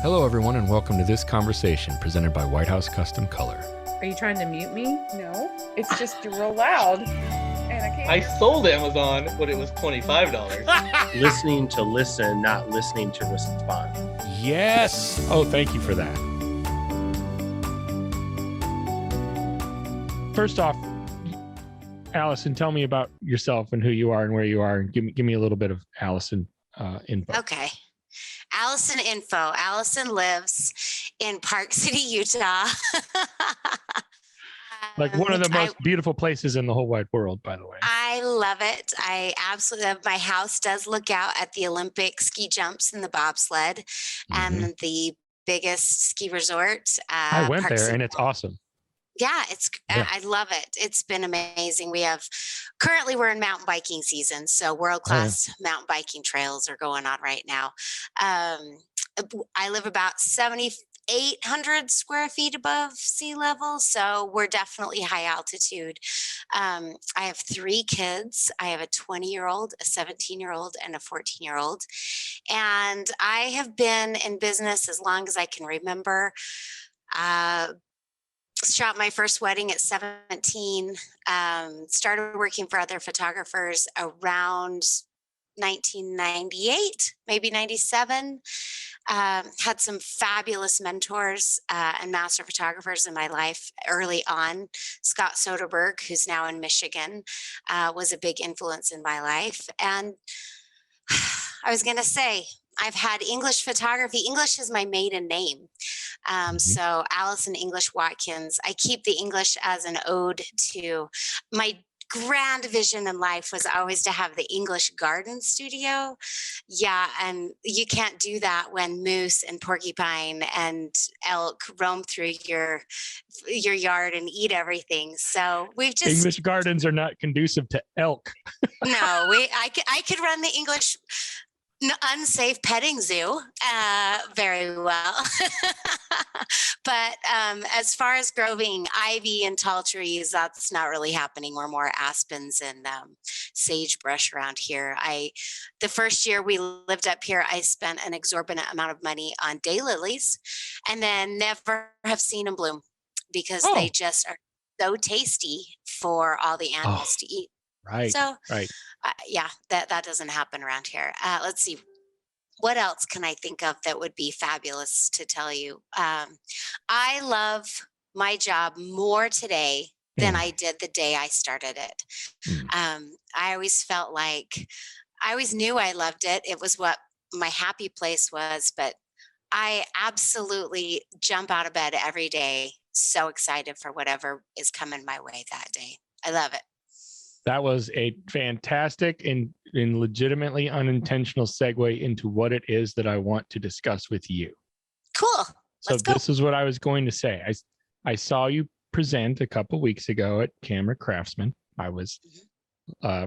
Hello, everyone, and welcome to this conversation presented by White House Custom Color. Are you trying to mute me? No, it's just real loud, and I can't. I sold Amazon when it was $25. Listening to listen, not listening to respond. Yes. Oh, thank you for that. First off, Allison, tell me about yourself and who you are and where you are, and give me a little bit of Allison info. Okay. Allison info. Allison lives in Park City, Utah. Like one of the most beautiful places in the whole wide world, by the way. I love it. I absolutely love. My house does look out at the Olympic ski jumps and the bobsled and the biggest ski resort. I went Park there City. and it's awesome. Yeah, Yeah. I love it. It's been amazing. Currently we're in mountain biking season. So world-class mountain biking trails are going on right now. I live about 7,800 square feet above sea level. So we're definitely high altitude. I have 3 kids. I have a 20-year-old, a 17-year-old, and a 14-year-old. And I have been in business as long as I can remember. Shot my first wedding at 17, started working for other photographers around 1998, maybe 97. Had some fabulous mentors and master photographers in my life early on. Scott Soderberg, who's now in Michigan, was a big influence in my life. And I was going to say, I've had English photography. English is my maiden name. So Allison English Watkins. I keep the English as an ode to my grand vision in life was always to have the English garden studio. Yeah. And you can't do that when moose and porcupine and elk roam through your yard and eat everything. So we've just English gardens are not conducive to elk. No, I could run the English unsafe petting zoo very well. But as far as growing ivy and tall trees, that's not really happening. We're more aspens and sagebrush around here. The first year we lived up here, I spent an exorbitant amount of money on daylilies and then never have seen them bloom because they just are so tasty for all the animals to eat. Right. So, right. Yeah, that doesn't happen around here. Let's see. What else can I think of that would be fabulous to tell you? I love my job more today than I did the day I started it. I always felt like I always knew I loved it. It was what my happy place was, but I absolutely jump out of bed every day, so excited for whatever is coming my way that day. I love it. That was a fantastic and legitimately unintentional segue into what it is that I want to discuss with you. Cool. Let's go. This is what I was going to say. I saw you present a couple weeks ago at Camera Craftsman. I was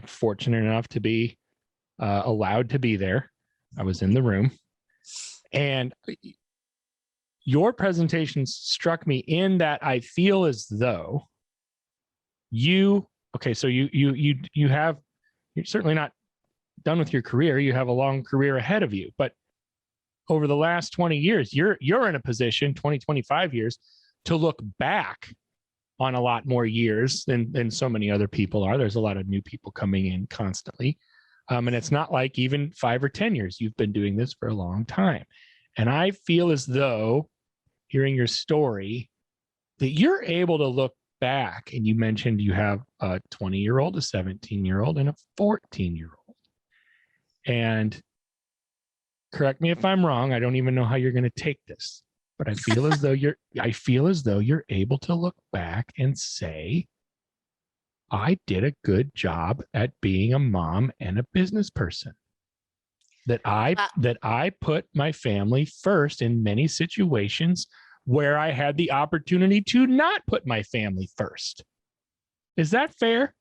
fortunate enough to be allowed to be there. I was in the room. And your presentation struck me in that I feel as though you're certainly not done with your career. You have a long career ahead of you, but over the last 20 years, you're in a position, 25 years, to look back on a lot more years than so many other people are. There's a lot of new people coming in constantly. And it's not like even 5 or 10 years. You've been doing this for a long time. And I feel as though, hearing your story, that you're able to look back, and you mentioned you have a 20-year-old, a 17-year-old, and a 14-year-old. And correct me if I'm wrong, I don't even know how you're going to take this, but I feel as though you're able to look back and say, I did a good job at being a mom and a business person. That I put my family first in many situations where I had the opportunity to not put my family first. Is that fair?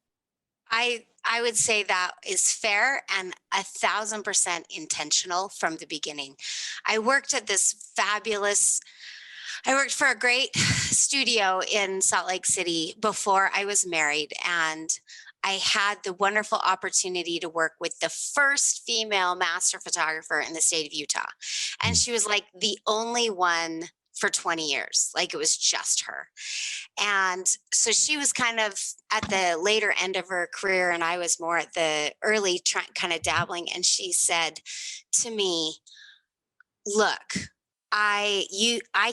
I would say that is fair and 1,000% intentional from the beginning. I worked for a great studio in Salt Lake City before I was married, and I had the wonderful opportunity to work with the first female master photographer in the state of Utah. And she was like the only one for 20 years. Like it was just her. And so she was kind of at the later end of her career, and I was more at the early kind of dabbling. And she said to me, look, I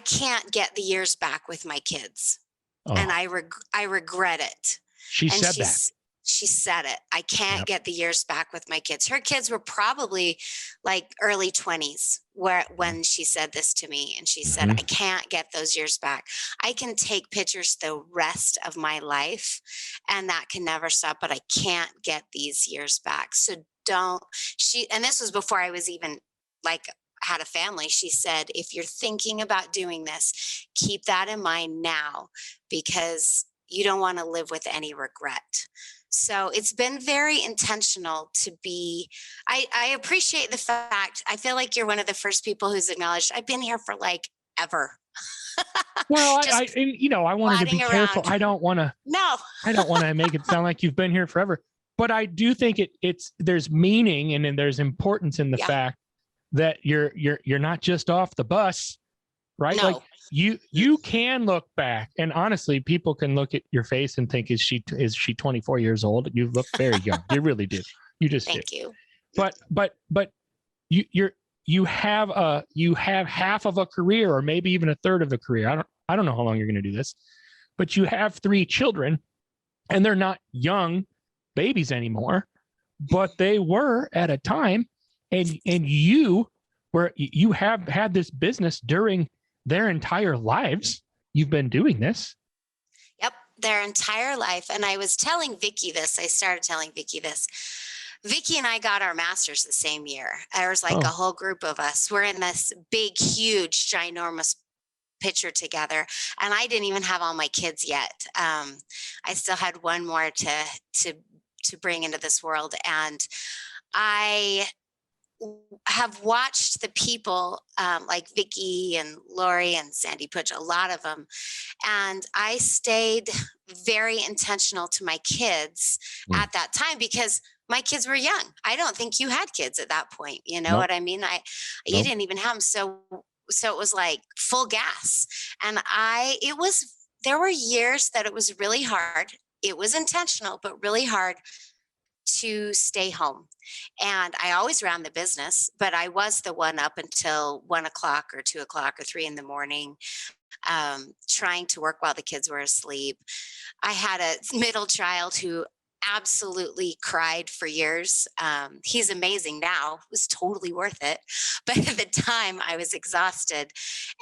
can't get the years back with my kids. And I regret it. She said that. She said it. I can't get the years back with my kids. Her kids were probably like early 20s when she said this to me. And she said, I can't get those years back. I can take pictures the rest of my life and that can never stop, but I can't get these years back. So and this was before I was even like had a family. She said, if you're thinking about doing this, keep that in mind now, because you don't want to live with any regret. So it's been very intentional to be, I appreciate the fact, I feel like you're one of the first people who's acknowledged, I've been here for like ever. Well, I wanted to be careful. I don't want to make it sound like you've been here forever, but I do think there's meaning and there's importance in the fact that you're not just off the bus, right? No. Like you can look back, and honestly, people can look at your face and think, is she 24 years old? You look very young. You really do. You just Thank did. you. But you have half of a career, or maybe even a third of a career. I don't know how long you're going to do this, but you have 3 children, and they're not young babies anymore, but they were at a time, and you have had this business during their entire lives. You've been doing this. Yep, their entire life. And I was telling Vicki this. I started telling Vicki this. Vicki and I got our masters the same year. There was like a whole group of us. We're in this big, huge, ginormous picture together. And I didn't even have all my kids yet. I still had one more to bring into this world. And I have watched the people like Vicki and Lori and Sandy Putch, a lot of them. And I stayed very intentional to my kids at that time because my kids were young. I don't think you had kids at that point. You know what I mean? You didn't even have them. So it was like full gas. And there were years that it was really hard. It was intentional, but really hard to stay home. And I always ran the business, but I was the one up until 1 o'clock or 2 o'clock or 3 in the morning, trying to work while the kids were asleep. I had a middle child who absolutely cried for years. He's amazing now. It was totally worth it. But at the time I was exhausted,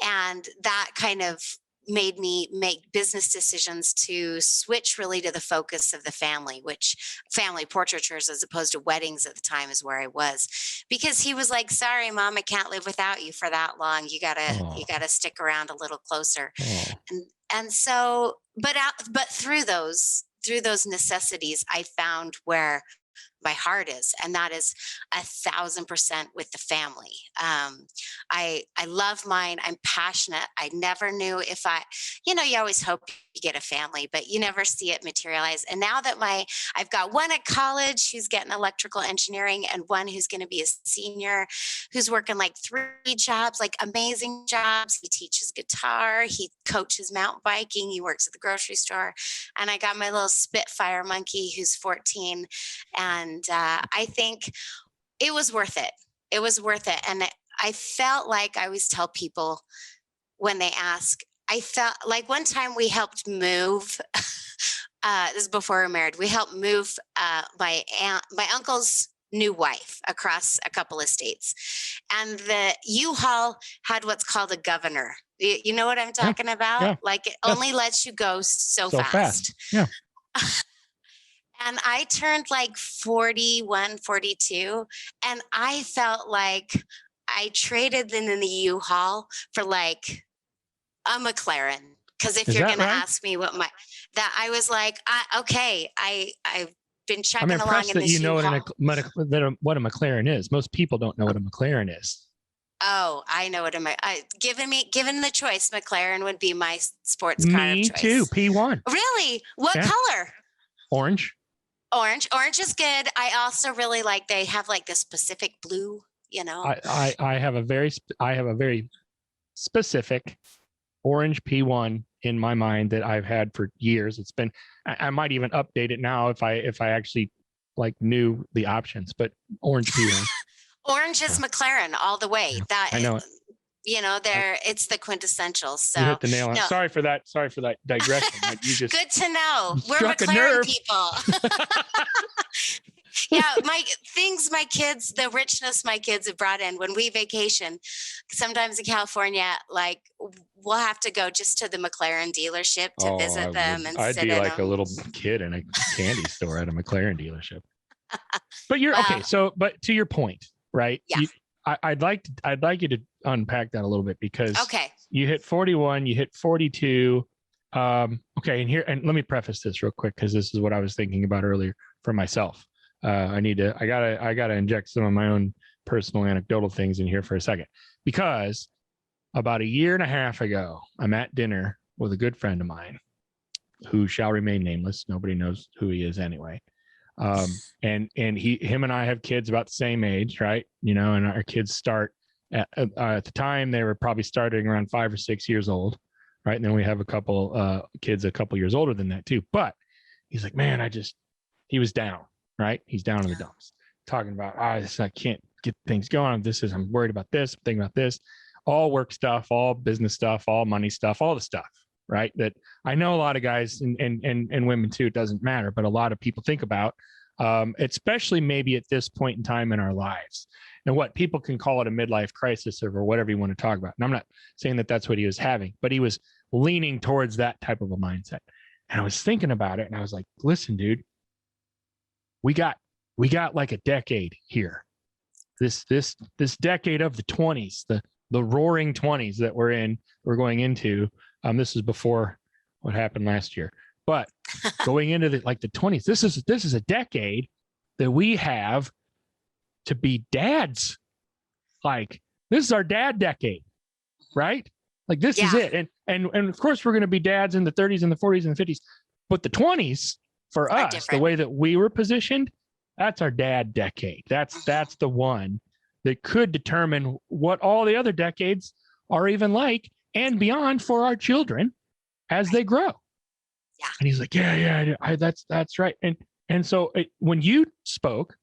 and that kind of made me make business decisions to switch really to the focus of the family, which family portraitures as opposed to weddings at the time is where I was, because he was like, sorry, Mom, I can't live without you for that long. You gotta stick around a little closer. And so, but through those necessities, I found where my heart is, and that is 1,000% with the family. I love mine. I'm passionate. I never knew if you always hope you get a family, but you never see it materialize. And now that I've got one at college who's getting electrical engineering, and one who's going to be a senior, who's working like 3 jobs, like amazing jobs. He teaches guitar, he coaches mountain biking, he works at the grocery store. And I got my little Spitfire monkey who's 14. And I think it was worth it. It was worth it. And I felt like I always tell people when they ask, I felt like one time we helped move, this is before we were married, we helped move my uncle's new wife across a couple of states. And the U-Haul had what's called a governor. You know what I'm talking about? Yeah. Like it only lets you go so fast. Yeah. And I turned like 41, 42, and I felt like I traded in the U-Haul for like a McLaren. Because if you're going to ask me what I was like, I've been checking along in this U-Haul. I'm impressed that you know what a McLaren is. Most people don't know what a McLaren is. Oh, I know what given the choice, McLaren would be my sports car of choice. Me too, P1. Really? What color? Orange. Orange is good. I also really like, they have like this Pacific blue, I have a very specific orange P1 in my mind that I've had for years. It's been, I might even update it now if I actually like knew the options, but orange P1. Orange is McLaren all the way. That I know it. It's the quintessential. So You hit the nail on. no. Sorry for that digression. You just Good to know. We're struck a McLaren nerve. people. Yeah, the richness my kids have brought in when we vacation, sometimes in California, like we'll have to go just to the McLaren dealership to visit them and I'd sit be in like them. a little kid in a candy store at a McLaren dealership. But you're Well, okay. So, but to your point, right? Yeah. I'd like you to unpack that a little bit because Okay. you hit 41, you hit 42. Okay, and let me preface this real quick because this is what I was thinking about earlier for myself. I gotta inject some of my own personal anecdotal things in here for a second, because about a year and a half ago, I'm at dinner with a good friend of mine who shall remain nameless. Nobody knows who he is anyway. And him and I have kids about the same age, right? And our kids start at the time they were probably starting around 5 or 6 years old, right? And then we have a couple kids a couple years older than that too. But he's like, man, he was down. Right? He's down in the dumps talking about, I can't get things going. I'm worried about this, I'm thinking about this, all work stuff, all business stuff, all money stuff, all the stuff, right? That I know a lot of guys and women too, it doesn't matter, but a lot of people think about, especially maybe at this point in time in our lives, and what people can call it a midlife crisis or whatever you want to talk about. And I'm not saying that that's what he was having, but he was leaning towards that type of a mindset. And I was thinking about it and I was like, listen, dude, we got like a decade here. This decade of the 20s, the roaring 20s that we're going into. This is before what happened last year, but going into the 20s, this is a decade that we have to be dads. Like, this is our dad decade, right? Like, this is it. And of course we're going to be dads in the 30s and the 40s and the 50s, but the 20s for us, different. the way that we were positioned, that's our dad decade. That's the one that could determine what all the other decades are even like and beyond for our children as they grow. Yeah. And he's like, yeah, that's right. And so when you spoke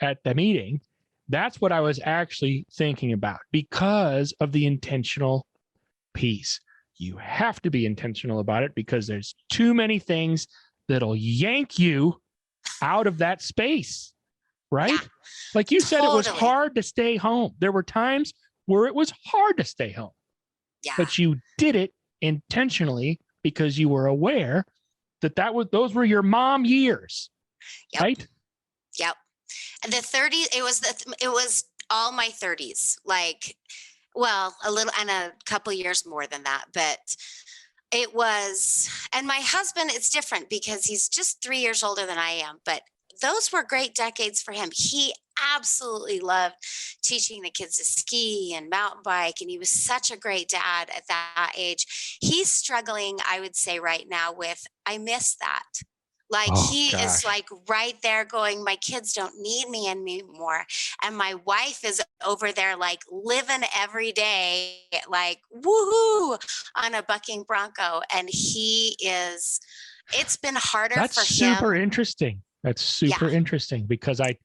at the meeting, that's what I was actually thinking about, because of the intentional piece. You have to be intentional about it, because there's too many things that'll yank you out of that space, right? Yeah, like you said, it was totally. hard to stay home. There were times where it was hard to stay home, but you did it intentionally because you were aware that those were your mom years, right? Yep. The 30s, it was all my 30s, a little, and a couple years more than that, but it was, and my husband, it's different because he's just 3 years older than I am, but those were great decades for him. He absolutely loved teaching the kids to ski and mountain bike, and he was such a great dad at that age. He's struggling, I would say right now, with, I miss that. Is right there going, my kids don't need me anymore. And my wife is over there living every day, woohoo, on a bucking bronco. And it's been harder for him. That's super interesting. That's super interesting, because I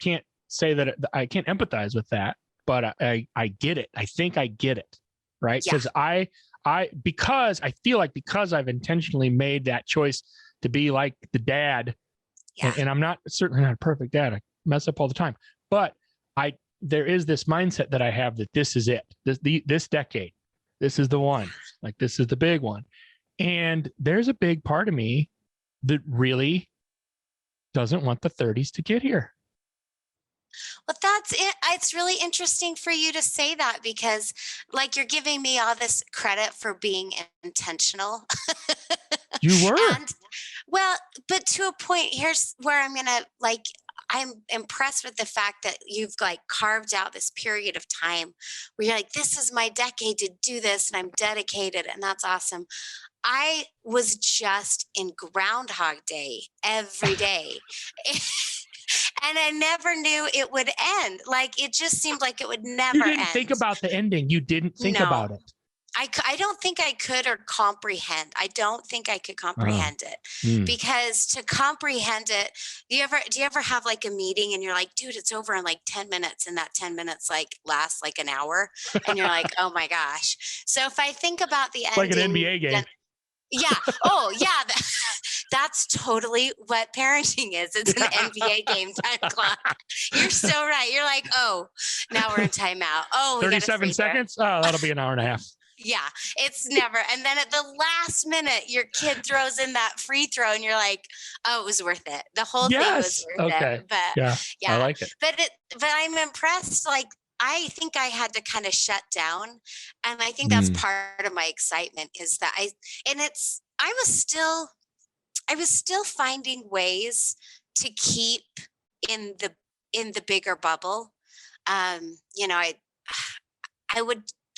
can't say that I can't empathize with that, but I get it. I think I get it. Right. Because because I feel like, because I've intentionally made that choice to be like the dad, and I'm certainly not a perfect dad. I mess up all the time, but there is this mindset that I have that this is it. This decade, this is the one. This is the big one. And there's a big part of me that really doesn't want the 30s to get here. Well, that's it. It's really interesting for you to say that, because you're giving me all this credit for being intentional. You were. But to a point, here's where I'm going to I'm impressed with the fact that you've like carved out this period of time where you're like, this is my decade to do this and I'm dedicated. And that's awesome. I was just in Groundhog Day every day. And I never knew it would end. Like, it just seemed like it would never You didn't end. think about the ending. You didn't think No. about it. I don't think I could or comprehend. I don't think I could comprehend it because to comprehend it, do you ever have like a meeting and you're like, dude, it's over in like 10 minutes and that 10 minutes like lasts like an hour and you're like, oh my gosh. So if I think about the ending, Like an NBA game. Yeah. Oh yeah. That's totally what parenting is. It's an NBA game time clock. You're so right. You're like, oh, now we're in timeout. Oh, we 37 seconds. Oh, that'll be an hour and a half. Yeah, it's never. And then at the last minute, your kid throws in that free throw and you're like, oh, it was worth it. The whole thing was worth it. But yeah, I like it. But I'm impressed. Like, I think I had to kind of shut down. And I think that's part of my excitement is that I was still finding ways to keep in the bigger bubble.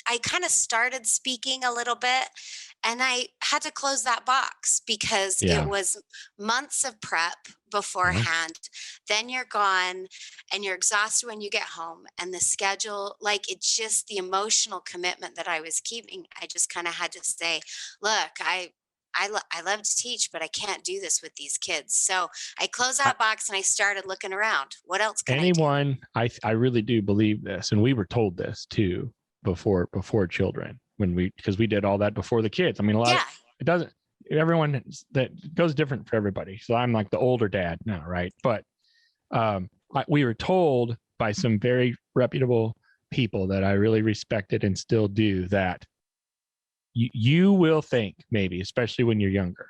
I kind of started speaking a little bit and I had to close that box because it was months of prep beforehand. Then you're gone and you're exhausted when you get home, and the schedule, like, it's just the emotional commitment that I was keeping. I just kind of had to say, look, I love to teach, but I can't do this with these kids. So I closed that box and I started looking around. What else can I do? I really do believe this. And we were told this too before children because we did all that before the kids. I mean, everyone that goes different for everybody. So I'm like the older dad now. Right. But we were told by some very reputable people that I really respected and still do that you will think maybe, especially when you're younger,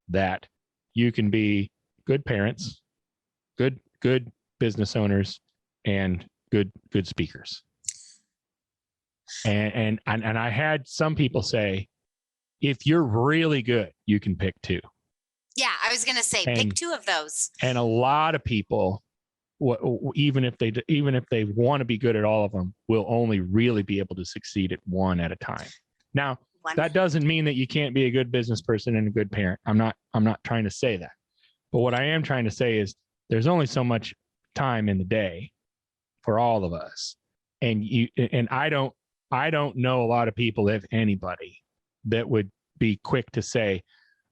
that you can be good parents, good business owners, and good speakers. And I had some people say, if you're really good, you can pick two. Yeah, I was going to say, pick two of those. And a lot of people, even if they want to be good at all of them, will only really be able to succeed at one at a time. Now, that doesn't mean that you can't be a good business person and a good parent. I'm not trying to say that. But what I am trying to say is there's only so much time in the day for all of us. And I don't know a lot of people, if anybody, that would be quick to say,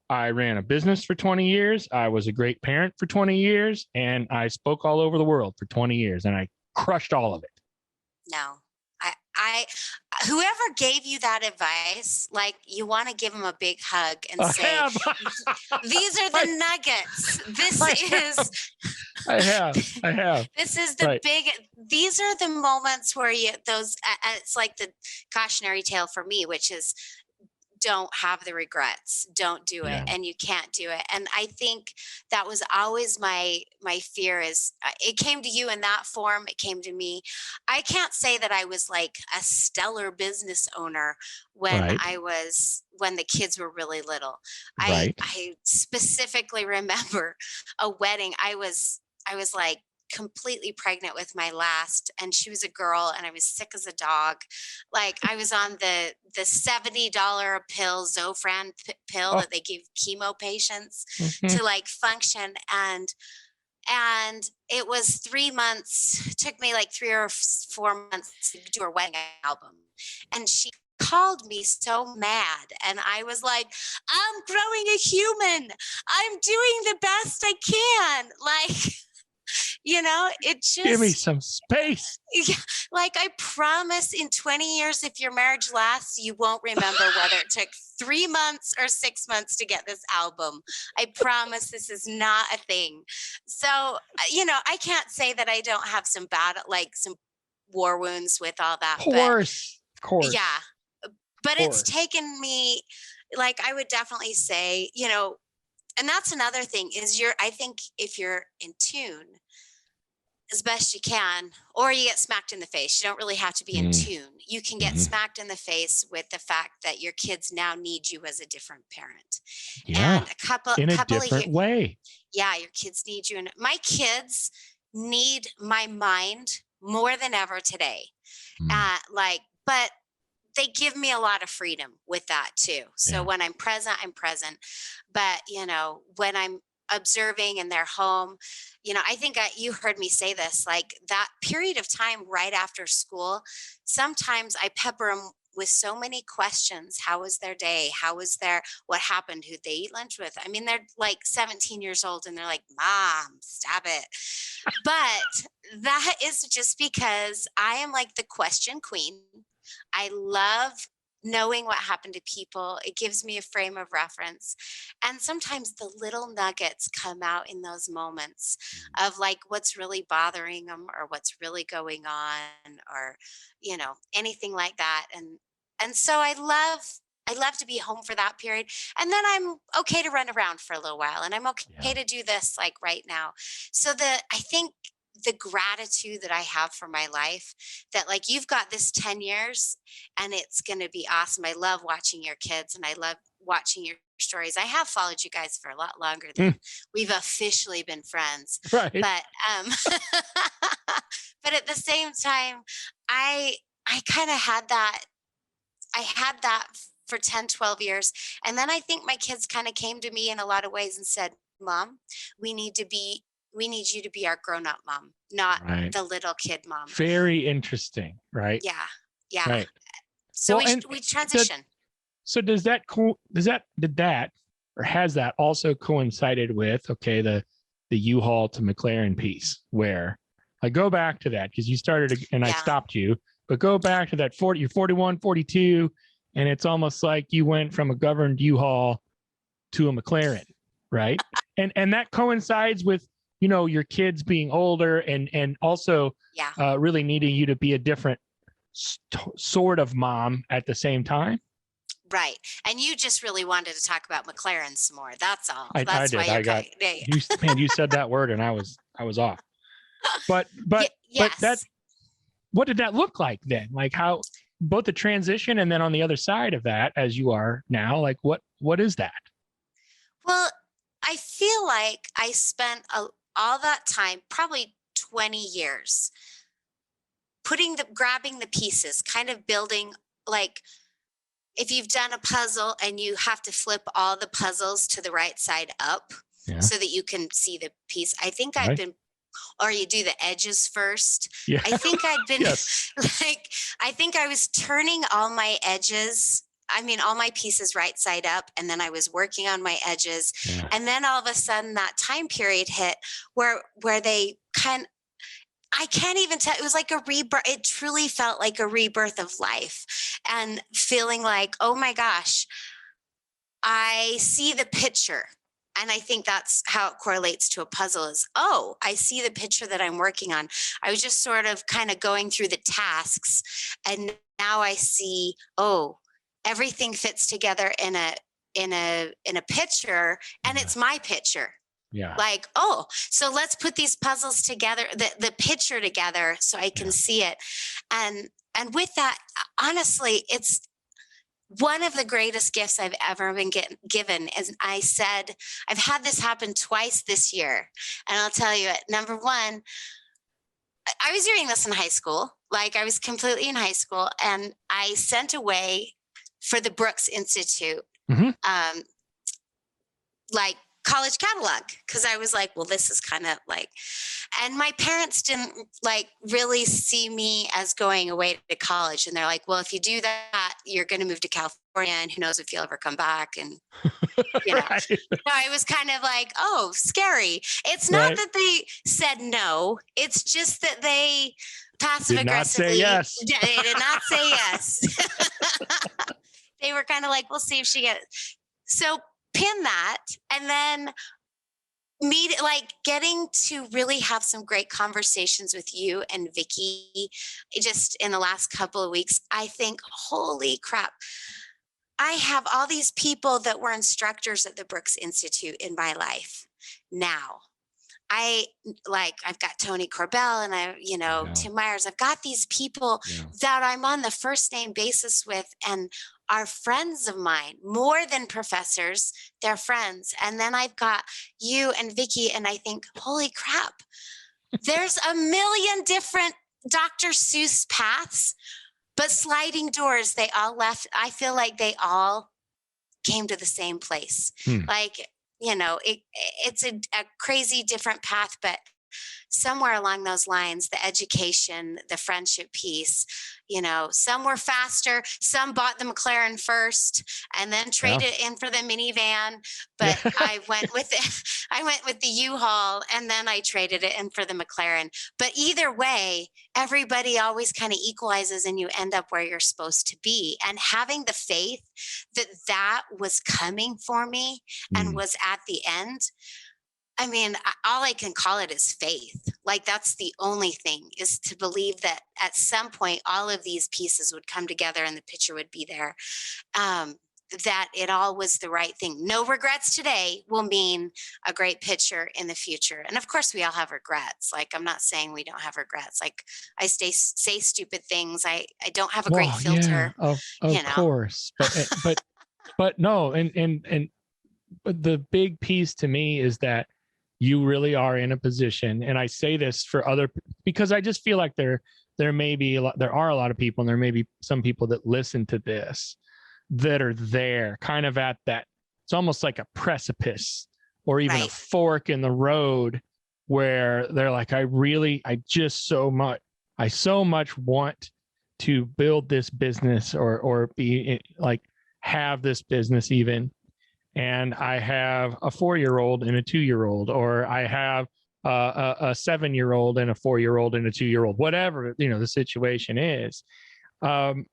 I ran a business for 20 years. I was a great parent for 20 years. And I spoke all over the world for 20 years. And I crushed all of it. No. Whoever gave you that advice, like, you want to give them a big hug and say, these are the nuggets. I have. This is the these are the moments where it's like the cautionary tale for me, which is, don't have the regrets, don't do it, and you can't do it. And I think that was always my fear is it came to you in that form. It came to me. I can't say that I was like a stellar business owner when when the kids were really little. I specifically remember a wedding. I was like completely pregnant with my last, and she was a girl, and I was sick as a dog. Like, I was on the $70 a pill Zofran pill that they give chemo patients to like function. And it was 3 months. It took me like 3 or 4 months to do her wedding album. And she called me so mad. And I was like, I'm growing a human. I'm doing the best I can. Like, it just give me some space. Yeah, like, I promise in 20 years, if your marriage lasts, you won't remember whether it took 3 months or 6 months to get this album. I promise this is not a thing. So, I can't say that I don't have some war wounds with all that. Of course. Yeah. But it's taken me, like, I would definitely say, and that's another thing is I think if you're in tune as best you can, or you get smacked in the face, you don't really have to be in tune. You can get smacked in the face with the fact that your kids now need you as a different parent. Yeah. And a couple different way. Yeah. Your kids need you. And my kids need my mind more than ever today. Mm. But they give me a lot of freedom with that too. So Yeah. when I'm present, I'm present. But, when I'm observing and they're home, I think you heard me say this, like that period of time right after school, sometimes I pepper them with so many questions. How was their day? What happened? Who'd they eat lunch with? I mean, they're like 17 years old and they're like, Mom, stop it. But that is just because I am like the question queen. I love knowing what happened to people. It gives me a frame of reference. And sometimes the little nuggets come out in those moments of like what's really bothering them or what's really going on or, anything like that. And so I love to be home for that period. And then I'm okay to run around for a little while and I'm okay Yeah. to do this like right now. So I think the gratitude that I have for my life, that like you've got this 10 years and it's going to be awesome. I love watching your kids and I love watching your stories. I have followed you guys for a lot longer than we've officially been friends. Right. But but at the same time, I kind of had that. I had that for 10, 12 years. And then I think my kids kind of came to me in a lot of ways and said, Mom, we need you to be our grown-up mom, not Right. the little kid mom. Very interesting. Right. Yeah. Yeah. Right. So Well, and we transition. So did that or has that also coincided with, okay, the U-Haul to McLaren piece where I go back to that because you started and I Yeah. stopped you, but go back to that you're 41, 42, and it's almost like you went from a governed U-Haul to a McLaren, right? and that coincides with, your kids being older and also Yeah. really needing you to be a different sort of mom at the same time. Right. And you just really wanted to talk about McLaren some more. That's all. I That's did. why I you're got yeah. you said that word and I was off. But Yes. that, what did that look like then? Like how both the transition and then on the other side of that, as you are now, like what is that? Well, I feel like I spent all that time, probably 20 years, grabbing the pieces, kind of building, like if you've done a puzzle and you have to flip all the puzzles to the right side up Yeah. so that you can see the piece. I think I've Right. been, or you do the edges first. Yeah. I think I'd been Yes. I think I was turning all my edges. I mean, all my pieces right side up. And then I was working on my edges. Yeah. And then all of a sudden that time period hit where they I can't even tell. It was like a rebirth. It truly felt like a rebirth of life and feeling like, oh my gosh, I see the picture. And I think that's how it correlates to a puzzle is, oh, I see the picture that I'm working on. I was just sort of kind of going through the tasks. And now I see, oh, everything fits together in a picture and it's my picture. Yeah. Like, oh, so let's put these puzzles together, the picture together so I can see it. And with that, honestly, it's one of the greatest gifts I've ever been given. As I said, I've had this happen twice this year. And I'll tell you, number one, I was doing this in high school. Like I was completely in high school and I sent away for the Brooks Institute, like college catalog, because I was like, well, this is kind of like, and my parents didn't like really see me as going away to college. And they're like, well, if you do that, you're going to move to California and who knows if you'll ever come back. And, Right. so I was kind of like, oh, scary. It's not Right. that they said no. It's just that they passive Did not say aggressively, yes. they did not say yes. They were kind of like, we'll see if she gets, so pin that. And then getting to really have some great conversations with you and Vicky just in the last couple of weeks. I think, holy crap, I have all these people that were instructors at the Brooks Institute in my life now. I've got Tony Corbell and Tim Myers. I've got these people that I'm on the first name basis with and are friends of mine, more than professors, they're friends. And then I've got you and Vicky, and I think, holy crap, There's a million different Dr. Seuss paths, but sliding doors, they all left. I feel like they all came to the same place. Like, it's a crazy different path, but somewhere along those lines, the education, the friendship piece, some were faster. Some bought the McLaren first and then traded it in for the minivan. But I went with the U-Haul, and then I traded it in for the McLaren. But either way, everybody always kind of equalizes and you end up where you're supposed to be. And having the faith that was coming for me and was at the end, I mean, all I can call it is faith. Like, that's the only thing, is to believe that at some point, all of these pieces would come together and the picture would be there. That it all was the right thing. No regrets today will mean a great picture in the future. And of course, we all have regrets. Like, I'm not saying we don't have regrets. Like, I say stupid things. I don't have a great filter. Yeah, of course. But no. But the big piece to me is that you really are in a position, and I say this for because I just feel like there are a lot of people, and there may be some people that listen to this that are there kind of at that. It's almost like a precipice or even a fork in the road where they're like, I so much want to build this business or be like, have this business even. And I have a 4-year-old and a 2-year-old, or I have a 7-year-old and a 4-year-old and a 2-year-old, whatever, the situation is. And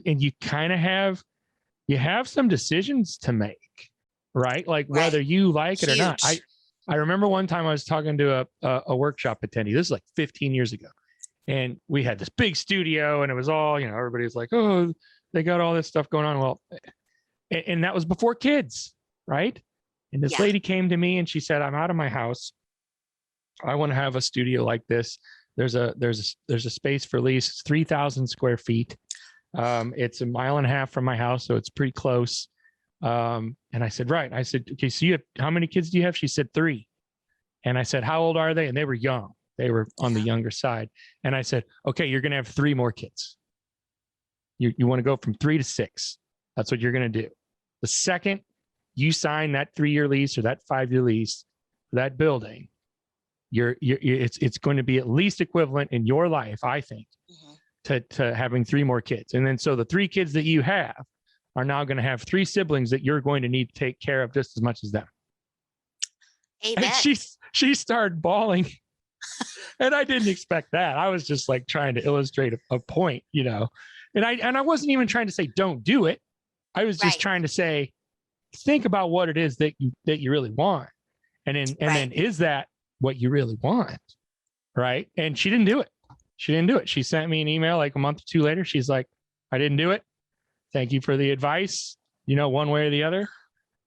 you kind of have some decisions to make, right? Like whether you like it or not. I remember one time I was talking to a workshop attendee. This is like 15 years ago. And we had this big studio, and it was all, everybody's like, oh, they got all this stuff going on. Well, and that was before kids, right? And this lady came to me and she said, I'm out of my house. I want to have a studio like this. There's a space for lease. It's 3,000 square feet. It's a mile and a half from my house, so it's pretty close. And I said, right. I said, okay, so how many kids do you have? She said 3. And I said, how old are they? And they were young. They were on the younger side. And I said, okay, you're going to have 3 more kids. You want to go from 3 to 6. That's what you're going to do. The second you sign that 3-year lease or that 5-year lease for that building, it's going to be at least equivalent in your life, I think, to having 3 more kids. And then so the 3 kids that you have are now going to have 3 siblings that you're going to need to take care of just as much as them. Amen. And she started bawling. And I didn't expect that. I was just like trying to illustrate a point, And I wasn't even trying to say don't do it. I was just trying to say, think about what it is that you really want, and then is that what you really want, right? And she didn't do it. She sent me an email like a month or 2 later. She's like, I didn't do it. Thank you for the advice. One way or the other,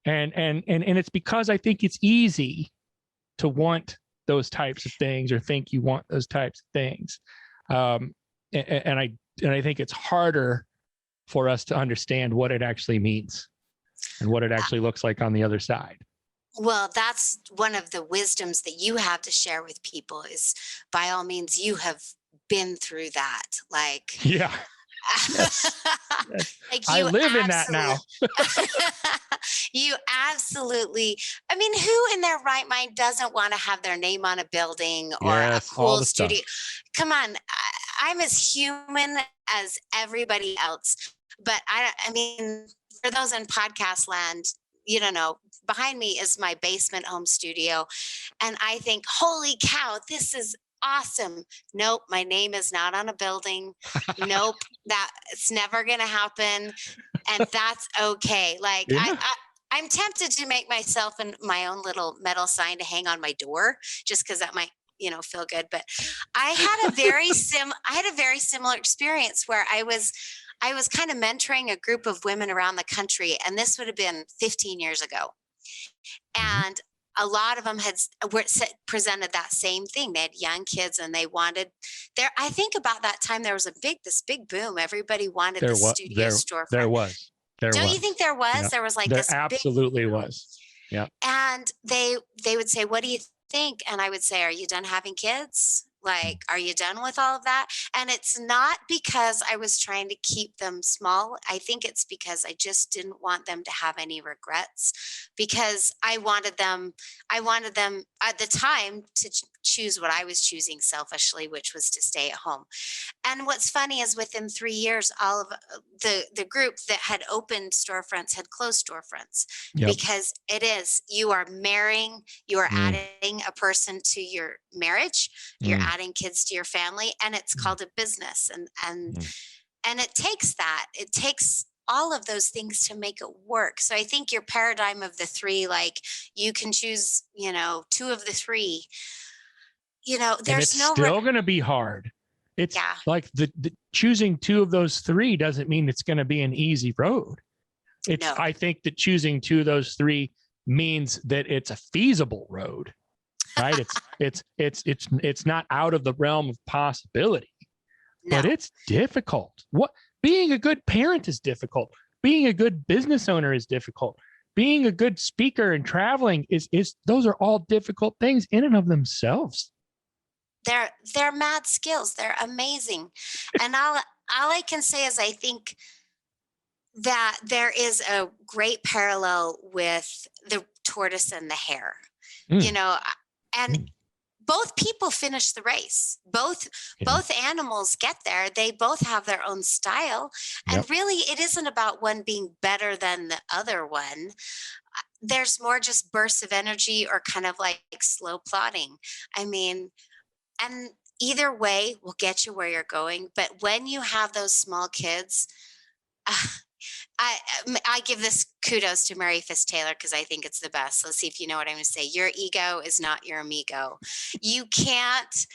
and it's because I think it's easy to want those types of things or think you want those types of things, and I think it's harder for us to understand what it actually means and what it actually looks like on the other side. Well, that's one of the wisdoms that you have to share with people is, by all means, you have been through that. Like, yeah. Yes. Like I live in that now. You absolutely, I mean, who in their right mind doesn't want to have their name on a building or a cool studio? Come on. I'm as human as everybody else, but I mean, for those in podcast land, behind me is my basement home studio. And I think, holy cow, this is awesome. Nope. My name is not on a building. Nope. It's never going to happen. And that's okay. Like I'm tempted to make myself my own little metal sign to hang on my door just because that might, feel good. But I had a very similar experience where I was kind of mentoring a group of women around the country. And this would have been 15 years ago. And a lot of them presented that same thing. They had young kids and they wanted I think about that time there was this big boom. Everybody wanted the studio storefront. There was. Don't you think there was? Yeah. There was like there this absolutely big, was. Yeah. And they would say, what do you think. And I would say, are you done having kids? Like, are you done with all of that? And it's not because I was trying to keep them small. I think it's because I just didn't want them to have any regrets, because I wanted them at the time to choose what I was choosing selfishly, which was to stay at home. And what's funny is within 3 years, all of the group that had opened storefronts had closed storefronts, Yep. because you are marrying, you are Mm. adding a person to your marriage, you're Mm. adding kids to your family, and it's called a business. Mm. And it takes that. It takes all of those things to make it work. So I think your paradigm of the three, like you can choose, two of the three, And there's it's no still going to be hard. It's Yeah. like the choosing two of those three doesn't mean it's going to be an easy road. No. I think that choosing two of those three means that it's a feasible road, right? It's not out of the realm of possibility, No. but it's difficult. Being a good parent is difficult. Being a good business owner is difficult. Being a good speaker and traveling is those are all difficult things in and of themselves. They're mad skills. They're amazing. And all I can say is I think that there is a great parallel with the tortoise and the hare. Mm. And both people finish the race. Both animals get there. They both have their own style. And Yep. really, it isn't about one being better than the other one. There's more just bursts of energy or kind of like slow plodding. I mean, and either way will get you where you're going. But when you have those small kids, I give this kudos to Mary Fisk Taylor because I think it's the best. Let's see if you know what I'm going to say. Your ego is not your amigo. You can't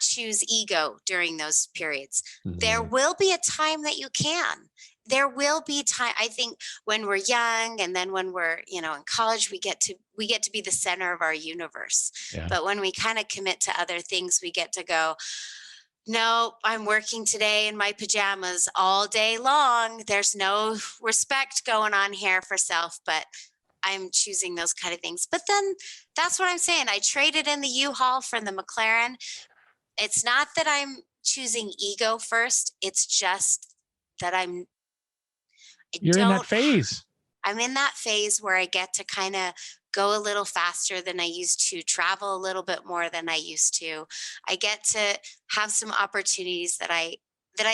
choose ego during those periods. There will be a time that you can. There will be time. I think when we're young, and then when we're, in college, we get to be the center of our universe. Yeah. But when we kind of commit to other things, we get to go, no, I'm working today in my pajamas all day long. There's no respect going on here for self, but I'm choosing those kind of things. But then that's what I'm saying. I traded in the U-Haul for the McLaren. It's not that I'm choosing ego first. It's just that You're in that phase. I'm in that phase where I get to kind of go a little faster than I used to, travel a little bit more than I used to. I get to have some opportunities that I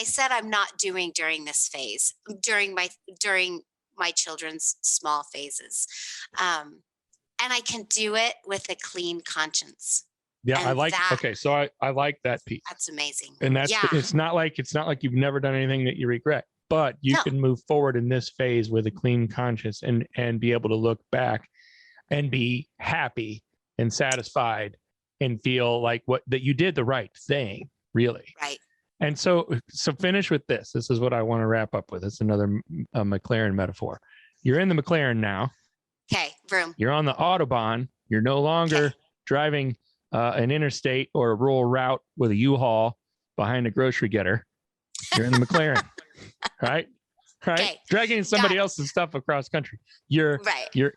said I'm not doing during this phase, during my children's small phases. And I can do it with a clean conscience. Yeah, And I like. that- Okay, so I like that piece. That's amazing. And that's Yeah. it's not like you've never done anything that you regret, but you No. can move forward in this phase with a clean conscience and be able to look back and be happy and satisfied and feel like that you did the right thing, really. Right. And so finish with this. This is what I want to wrap up with. It's another McLaren metaphor. You're in the McLaren now. Okay. Vroom. You're on the Autobahn. You're no longer driving an interstate or a rural route with a U-Haul behind a grocery getter. You're in the McLaren, right? Okay. Dragging somebody else's stuff across country. You're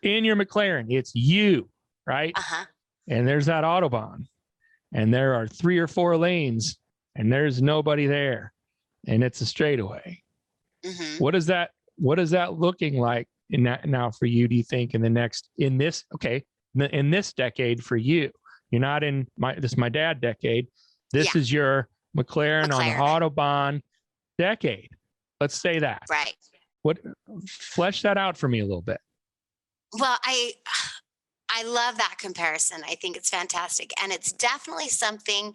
in your McLaren. It's you, right? Uh-huh. And there's that Autobahn, and there are 3 or 4 lanes, and there's nobody there, and it's a straightaway. Mm-hmm. What is that looking like now for you? Do you think in this decade for you? You're not in my dad decade. This is your McLaren on the Autobahn decade. Let's say that. Right. Flesh that out for me a little bit. Well, I love that comparison. I think it's fantastic. And it's definitely something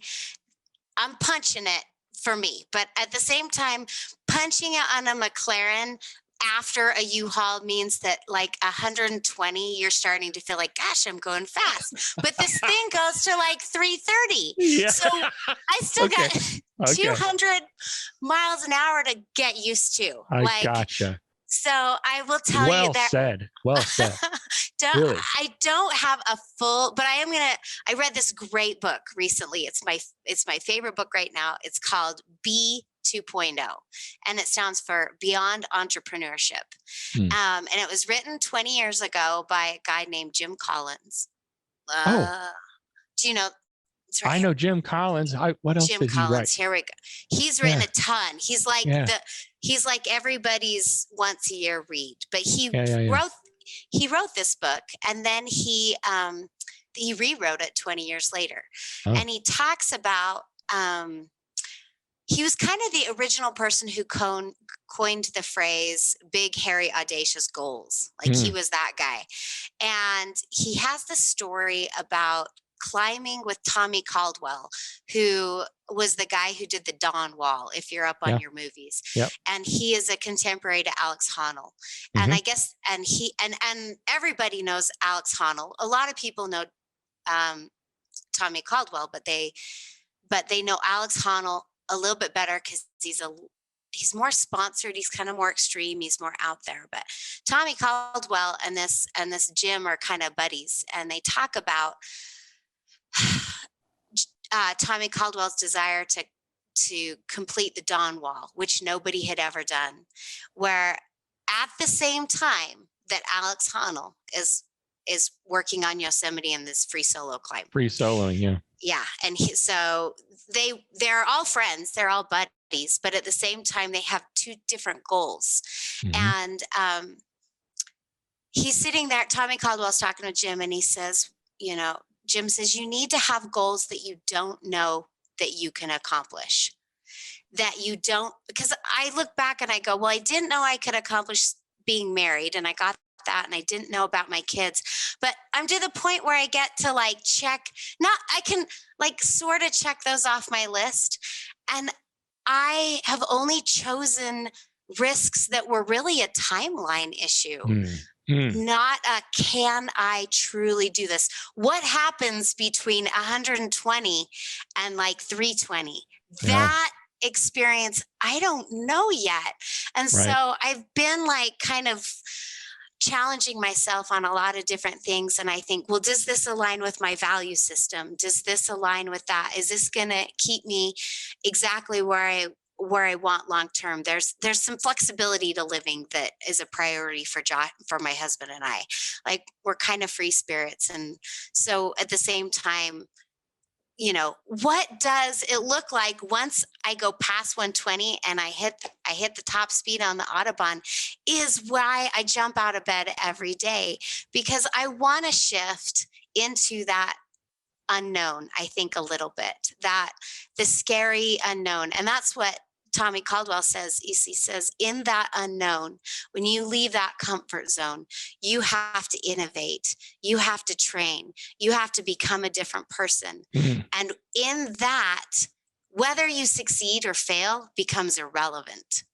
I'm punching it for me. But at the same time, punching it on a McLaren after a U-Haul means that like 120, you're starting to feel like, gosh, I'm going fast. But this thing goes to like 330. Yeah. So I still got 200 miles an hour to get used to. I gotcha. So I will tell you that. Well said. Really? I don't have a full, but I read this great book recently. It's my favorite book right now. It's called B 2.0, and it stands for Beyond Entrepreneurship. And it was written 20 years ago by a guy named Jim Collins. Do you know? It's right I here. know Jim Collins. What else Jim did he write? Collins. Here we go. He's written Yeah. a ton. He's like Yeah. he's like everybody's once a year read. But he Yeah. wrote this book, and then he rewrote it 20 years later. Oh. And he talks about he was kind of the original person who coined the phrase big, hairy, audacious goals. Like he was that guy. And he has this story about climbing with Tommy Caldwell, who was the guy who did the Dawn Wall, if you're up on your movies. Yep. And he is a contemporary to Alex Honnold. And I guess, and he, and everybody knows Alex Honnold. A lot of people know Tommy Caldwell, but they know Alex Honnold a little bit better because he's more sponsored. He's kind of more extreme. He's more out there. But Tommy Caldwell and this Jim are kind of buddies, and they talk about Tommy Caldwell's desire to complete the Dawn Wall, which nobody had ever done. Where at the same time that Alex Honnold is working on Yosemite in this free solo climb. Free soloing, yeah. Yeah, and so they're all friends, they're all buddies, but at the same time they have two different goals. And he's sitting there, Tommy Caldwell's talking to Jim, and he says, Jim says, you need to have goals that you don't know that you can accomplish. That you don't, because I look back and I go, well, I didn't know I could accomplish being married, and I got that, and I didn't know about my kids, but I'm to the point where I get to I can sort of check those off my list. And I have only chosen risks that were really a timeline issue. Not a, can I truly do this? What happens between 120 and 320? That experience, I don't know yet. And so I've been kind of challenging myself on a lot of different things. And I think, well, does this align with my value system? Does this align with that? Is this going to keep me exactly where I want long-term? There's some flexibility to living that is a priority for my husband and I. We're kind of free spirits. And so at the same time, what does it look like once I go past 120 and I hit the top speed on the Autobahn is why I jump out of bed every day, because I want to shift into that unknown, I think, a little bit, that the scary unknown. And that's what Tommy Caldwell says. He says, in that unknown, when you leave that comfort zone, you have to innovate, you have to train, you have to become a different person. And in that, whether you succeed or fail becomes irrelevant.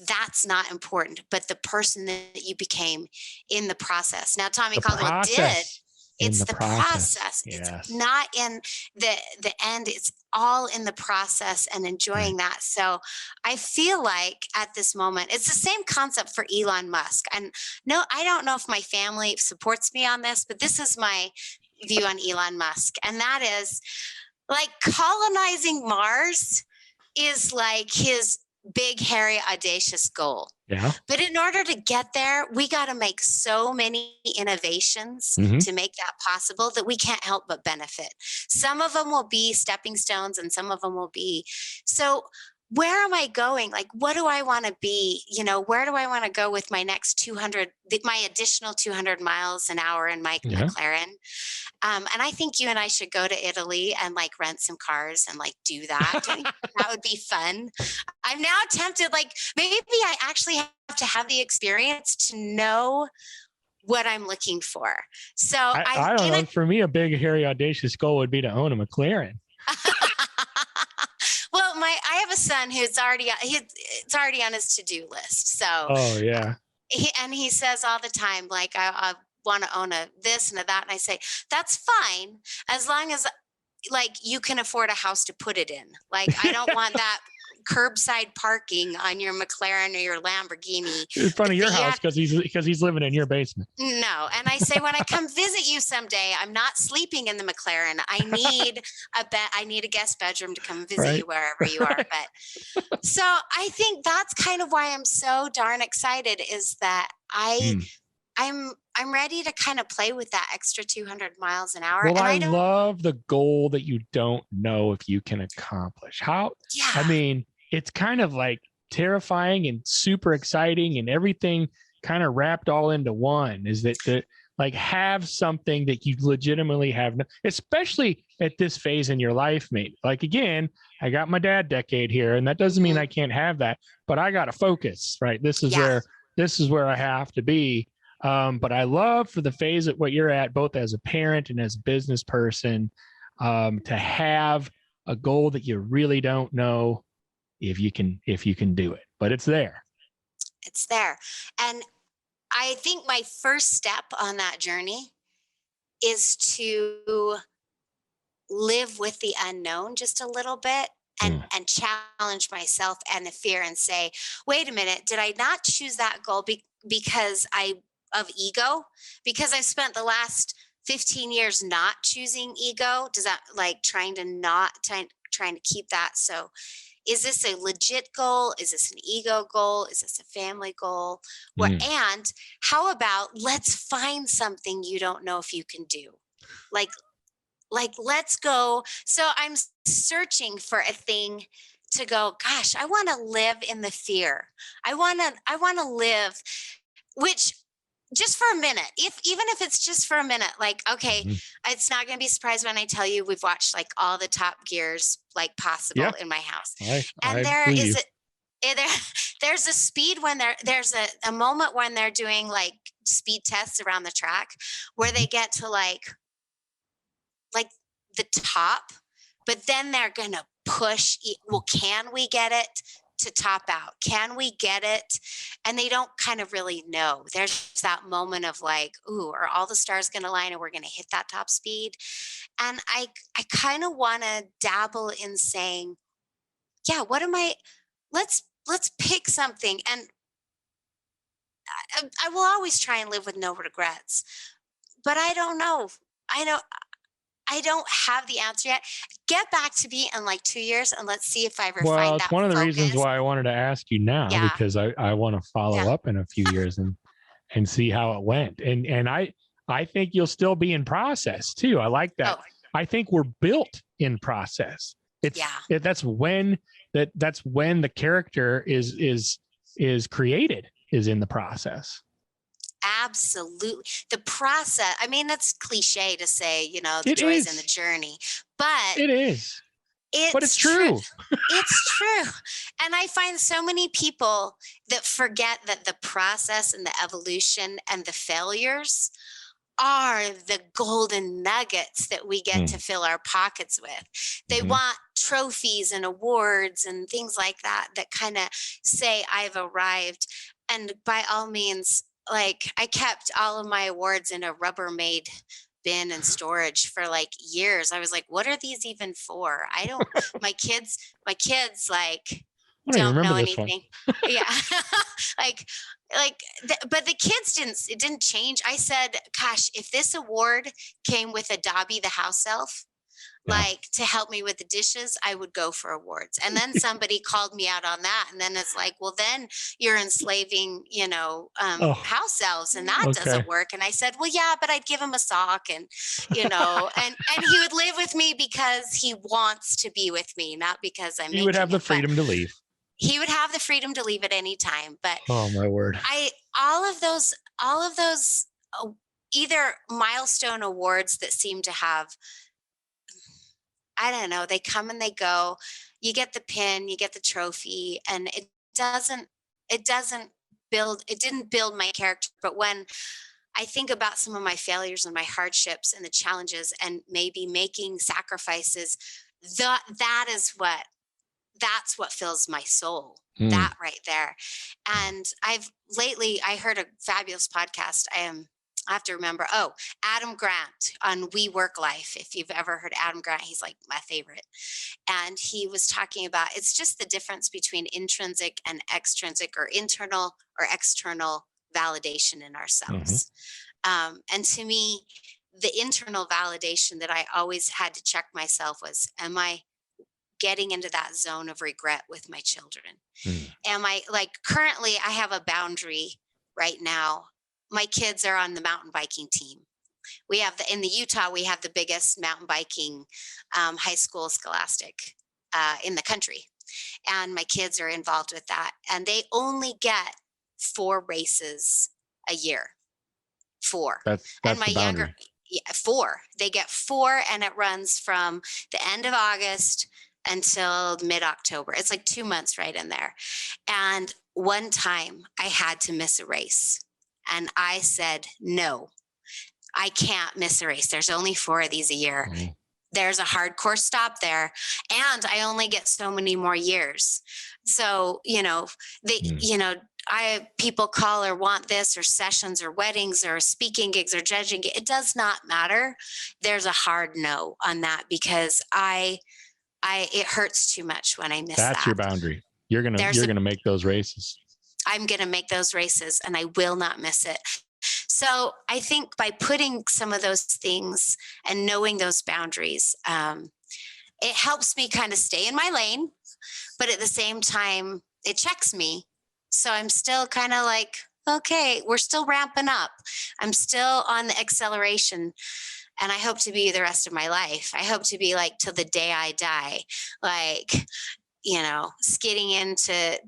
That's not important, but the person that you became in the process. Now, Tommy Caldwell did. It's the process. Yes. It's not in the end. It's all in the process and enjoying that. So I feel like at this moment, it's the same concept for Elon Musk. And no, I don't know if my family supports me on this, but this is my view on Elon Musk. And that is colonizing Mars is his big, hairy, audacious goal. Yeah. But in order to get there, we got to make so many innovations to make that possible that we can't help but benefit. Some of them will be stepping stones and some of them will be. So where am I going? What do I want to be? Where do I want to go with my next my additional 200 miles an hour in my McLaren? And I think you and I should go to Italy and rent some cars and do that. That would be fun. I'm now tempted, maybe I actually have to have the experience to know what I'm looking for. So I don't know. For me, a big, hairy, audacious goal would be to own a McLaren. Well, I have a son who's it's already on his to-do list. So, oh yeah. He says all the time, I want to own a this and a that. And I say, that's fine. As long as you can afford a house to put it in. I don't want that curbside parking on your McLaren or your Lamborghini in front of your house because he's living in your basement. No. And I say, when I come visit you someday, I'm not sleeping in the McLaren. I need a guest bedroom to come visit you wherever you are. But so I think that's kind of why I'm so darn excited, is that I'm ready to kind of play with that extra 200 miles an hour. Well, And I I don't, love the goal that you don't know if you can accomplish. I yeah, mean, it's kind of like terrifying and super exciting and everything kind of wrapped all into one. Is that like have something that you legitimately have, especially at this phase in your life, maybe. Like again, I got my dad decade here, and that doesn't mean I can't have that, but I got to focus, right? This is yeah, where I have to be. But I love for the phase at what you're at, both as a parent and as a business person, to have a goal that you really don't know if you can do it, but it's there. it's there. And I think my first step on that journey is to live with the unknown just a little bit and challenge myself and the fear and say, wait a minute, did I not choose that goal because I of ego? Because I spent the last 15 years not choosing ego. Does that like trying to keep that? So is this a legit goal? Is this an ego goal? Is this a family goal? And how about let's find something you don't know if you can do? Like let's go. So I'm searching for a thing to go, gosh, I want to live in the fear. I want to live, which just for a minute, even if it's just for a minute, like, okay, it's not going to be surprised when I tell you we've watched like all the Top Gears like possible in my house. And there is there's a speed when there's a moment when they're doing like speed tests around the track where they get to like the top, but then they're going to push. Well, can we get it to top out? Can we get it? And they don't kind of really know. There's that moment of like, ooh, are all the stars going to align and we're going to hit that top speed? And I kind of want to dabble in saying, yeah, what am I, let's pick something. And I will always try and live with no regrets, but I don't know. I don't have the answer yet. Get back to me in like 2 years and let's see if I ever Well, find it's that one of the reasons focus. why I wanted to ask you now, Yeah. because I want to follow up in a few years and see how it went. And I think you'll still be in process too. I like that. Oh, I think we're built in process. That's when the character is created, is in the process. absolutely. The process, I mean, that's cliche to say, the It joys is. in the journey, but It is. But it's true. true. It's true. And I find so many people that forget that the process and the evolution and the failures are the golden nuggets that we get to fill our pockets with. They want trophies and awards and things like that kind of say I've arrived. And by all means, like I kept all of my awards in a Rubbermaid bin and storage for like years. I was like, what are these even for? My kids like I don't even don't remember know this one. anything. Yeah. But the kids it didn't change. I said, gosh, if this award came with a Dobby the house elf, like to help me with the dishes, I would go for awards. And then somebody called me out on that. And then it's like, well, then you're enslaving, house elves and that doesn't work. And I said, well, yeah, but I'd give him a sock and, and he would live with me because he wants to be with me, not because I'm You would have the freedom to leave. He would have the freedom to leave at any time. But oh my word, all of those either milestone awards that seem to have, I don't know, they come and they go. You get the pin, you get the trophy, and it didn't build my character. But when I think about some of my failures and my hardships and the challenges and maybe making sacrifices, that's what fills my soul. That right there. And I heard a fabulous podcast. I have to remember. Oh, Adam Grant on We Work Life. If you've ever heard Adam Grant, he's like my favorite. And he was talking about, it's just the difference between intrinsic and extrinsic, or internal or external validation in ourselves. And to me, the internal validation that I always had to check myself was, am I getting into that zone of regret with my children? Am I, like, currently I have a boundary right now. my kids are on the mountain biking team. We have in the Utah, we have the biggest mountain biking high school scholastic in the country. And my kids are involved with that. And they only get 4 races a year. 4. That's and my the boundary. younger, 4. They get 4, and it runs from the end of August until mid-October. It's like 2 months right in there. And one time I had to miss a race. And I said, no, I can't miss a race. There's only 4 of these a year. Mm-hmm. There's a hardcore stop there. And I only get so many more years. So, people call or want this or sessions or weddings or speaking gigs or judging. It does not matter. There's a hard no on that because it hurts too much when I miss that. That's your boundary. You're going to make those races. I'm going to make those races and I will not miss it. So I think by putting some of those things and knowing those boundaries, it helps me kind of stay in my lane, but at the same time, it checks me. So I'm still kind of like, okay, we're still ramping up. I'm still on the acceleration. And I hope to be the rest of my life. I hope to be like till the day I die, like, skidding into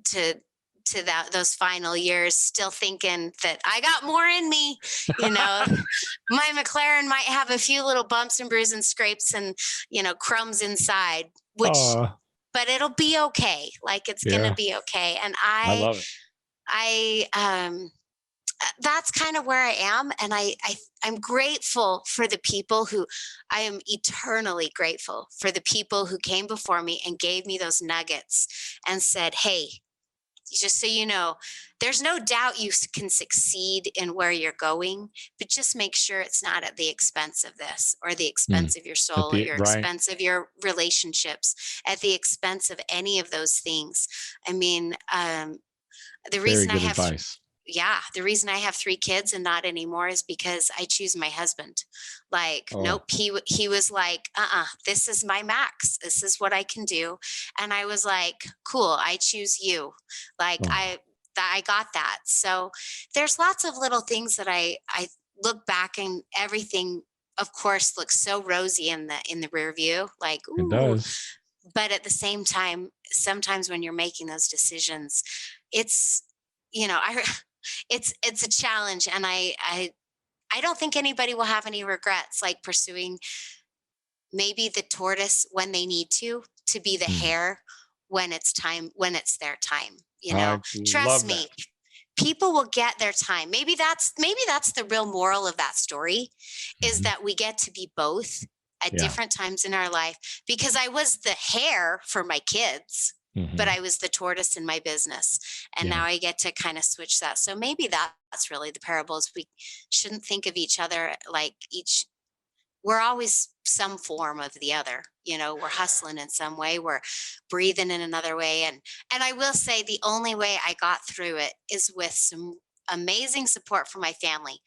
those final years, still thinking that I got more in me. My McLaren might have a few little bumps and bruises and scrapes and, crumbs inside, but it'll be okay. Like it's going to be okay. And I love it. That's kind of where I am. And I'm grateful for the people I am eternally grateful for the people who came before me and gave me those nuggets and said, hey, just so you know, there's no doubt you can succeed in where you're going, but just make sure it's not at the expense of this or the expense of your soul or your expense of your relationships, at the expense of any of those things. I mean, the reason I have advice. The reason I have 3 kids and not anymore is because I choose my husband. Like, nope, he was like, this is my max. This is what I can do. And I was like, cool, I choose you. Like I got that. So there's lots of little things that I look back and everything, of course, looks so rosy in the rear view. Like, ooh. It does. But at the same time, sometimes when you're making those decisions, it's, it's a challenge. And I don't think anybody will have any regrets, like pursuing maybe the tortoise when they need to be the hare when it's their time, trust me, people will get their time. Maybe that's the real moral of that story is that we get to be both at different times in our life, because I was the hare for my kids. But I was the tortoise in my business. And now I get to kind of switch that. So maybe that's really the parables. We shouldn't think of each other like we're always some form of the other. We're hustling in some way. We're breathing in another way. And I will say the only way I got through it is with some amazing support from my family.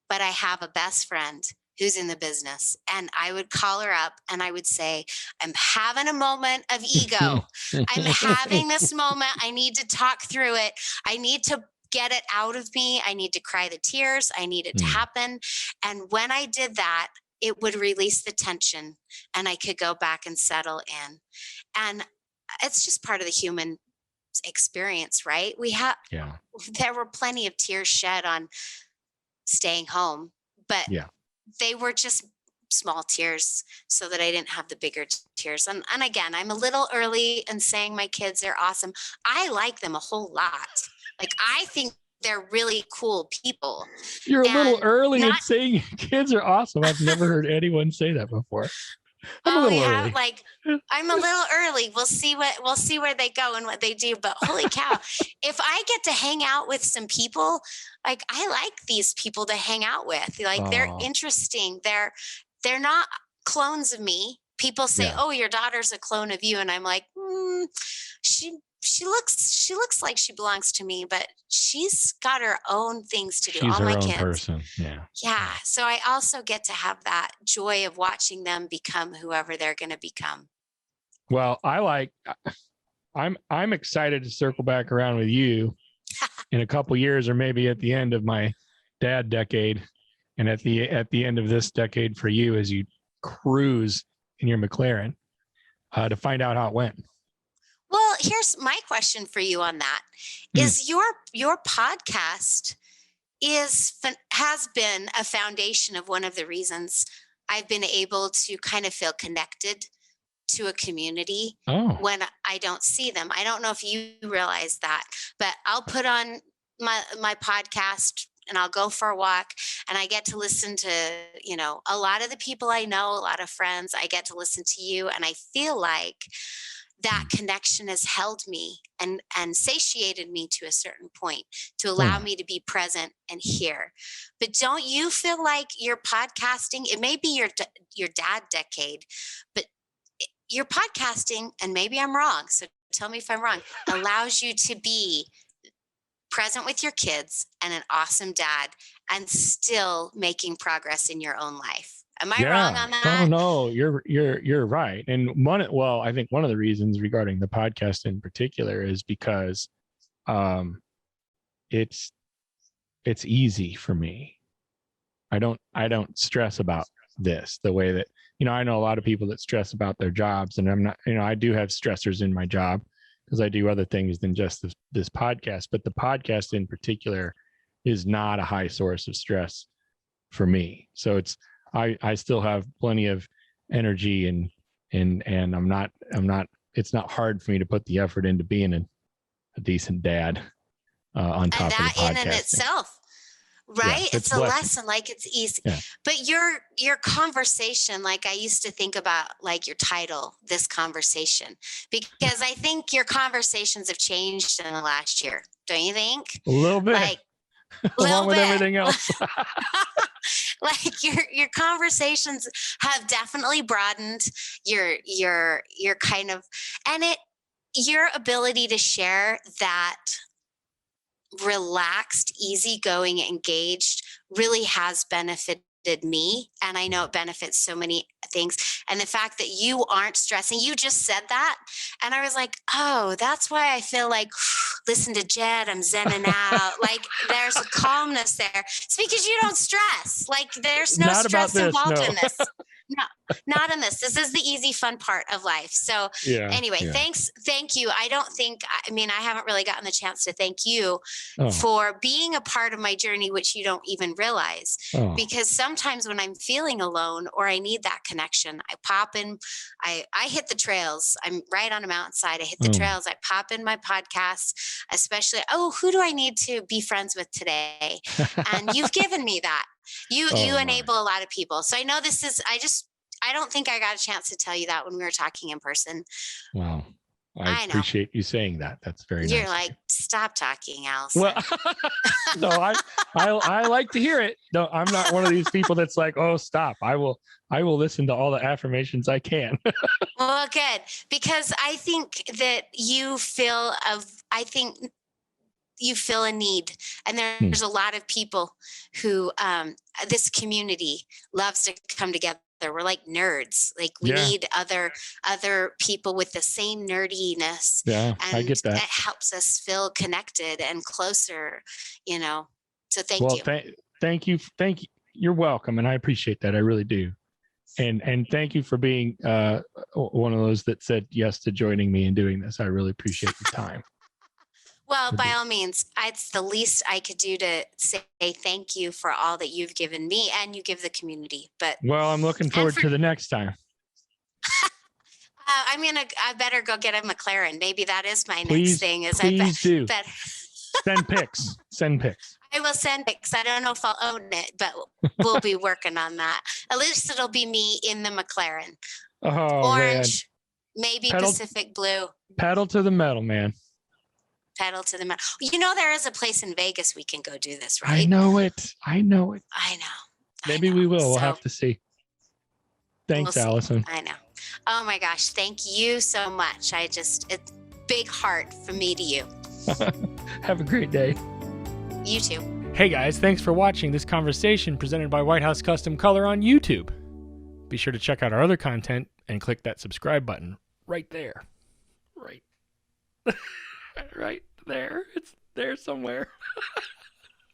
But I have a best friend who's in the business. And I would call her up and I would say, I'm having a moment of ego. I'm having this moment. I need to talk through it. I need to get it out of me. I need to cry the tears. I need it to happen. And when I did that, it would release the tension and I could go back and settle in. And it's just part of the human experience, right? There were plenty of tears shed on staying home, but they were just small tears so that I didn't have the bigger tears. And again, I'm a little early in saying my kids are awesome. I like them a whole lot. Like, I think they're really cool people. You're a little early in saying your kids are awesome. I've never heard anyone say that before. I'm a little early. I'm a little early. We'll see where they go and what they do. But holy cow, if I get to hang out with some people, like I like these people to hang out with. Like they're interesting. They're not clones of me. People say, "Oh, your daughter's a clone of you," and I'm like, she looks like she belongs to me, but she's got her own things to do. She's all her my own kids. Person. Yeah. So I also get to have that joy of watching them become whoever they're going to become. Well, I'm excited to circle back around with you in a couple years, or maybe at the end of my dad decade, and at the end of this decade for you as you cruise in your McLaren, to find out how it went. Well, here's my question for you on that. Is your podcast has been a foundation of one of the reasons I've been able to kind of feel connected to a community when I don't see them. I don't know if you realize that, but I'll put on my podcast and I'll go for a walk and I get to listen to, a lot of the people I know, a lot of friends. I get to listen to you, and I feel like that connection has held me and satiated me to a certain point to allow me to be present and hear. But don't you feel like your podcasting, it may be your dad decade, but your podcasting, and maybe I'm wrong, so tell me if I'm wrong, allows you to be present with your kids and an awesome dad and still making progress in your own life. Am I wrong on that? Oh no, you're right. And I think one of the reasons regarding the podcast in particular is because it's easy for me. I don't stress about this the way that, I know a lot of people that stress about their jobs, and I'm not, I do have stressors in my job because I do other things than just this podcast, but the podcast in particular is not a high source of stress for me. So I still have plenty of energy and I'm not, it's not hard for me to put the effort into being a decent dad on top of the podcast. And that in itself, right? Yeah, it's a lesson, like it's easy, but your conversation, like I used to think about like your title, this conversation, because I think your conversations have changed in the last year. Don't you think? A little bit. Like, along with everything else. Like your conversations have definitely broadened your kind of, and your ability to share that relaxed, easygoing, engaged really has benefited me. And I know it benefits so many things. And the fact that you aren't stressing, you just said that. And I was like, oh, that's why I feel like, listen to Jed, I'm zenning out. Like there's a calmness there. It's because you don't stress. Like there's no stress involved in this. No, not in this. This is the easy, fun part of life. So anyway, thank you. I haven't really gotten the chance to thank you for being a part of my journey, which you don't even realize. Because sometimes when I'm feeling alone or I need that connection, I pop in, I hit the trails. I'm right on a mountainside. I hit the trails. I pop in my podcast, especially, who do I need to be friends with today? And you've given me that. You enable a lot of people. So I know this is, I don't think I got a chance to tell you that when we were talking in person. Wow. I appreciate you saying that. That's very nice. You're like, stop talking, Allison. Well, no, I like to hear it. No, I'm not one of these people that's like, oh, stop. I will listen to all the affirmations I can. Well, good. Because I think that you feel a need, and there's a lot of people who this community loves to come together. We're like nerds. Like we need other people with the same nerdiness. Yeah, and I get that. It helps us feel connected and closer, So thank you. Thank you. You're welcome. And I appreciate that. I really do. And thank you for being one of those that said yes to joining me and doing this. I really appreciate your time. Well, by all means, it's the least I could do to say thank you for all that you've given me and you give the community. But I'm looking forward to the next time. I better go get a McLaren. Maybe that is my next thing. Please do. Send pics. I will send pics. I don't know if I'll own it, but we'll be working on that. At least it'll be me in the McLaren. Oh, orange, man. maybe Pacific blue. Pedal to the metal, man. Pedal to the metal. There is a place in Vegas we can go do this, right? I know it. I know. Maybe we will. We'll have to see. Thanks, Allison. I know. Oh my gosh. Thank you so much. It's big heart from me to you. Have a great day. You too. Hey guys, thanks for watching this conversation presented by White House Custom Color on YouTube. Be sure to check out our other content and click that subscribe button right there. Right there. It's there somewhere.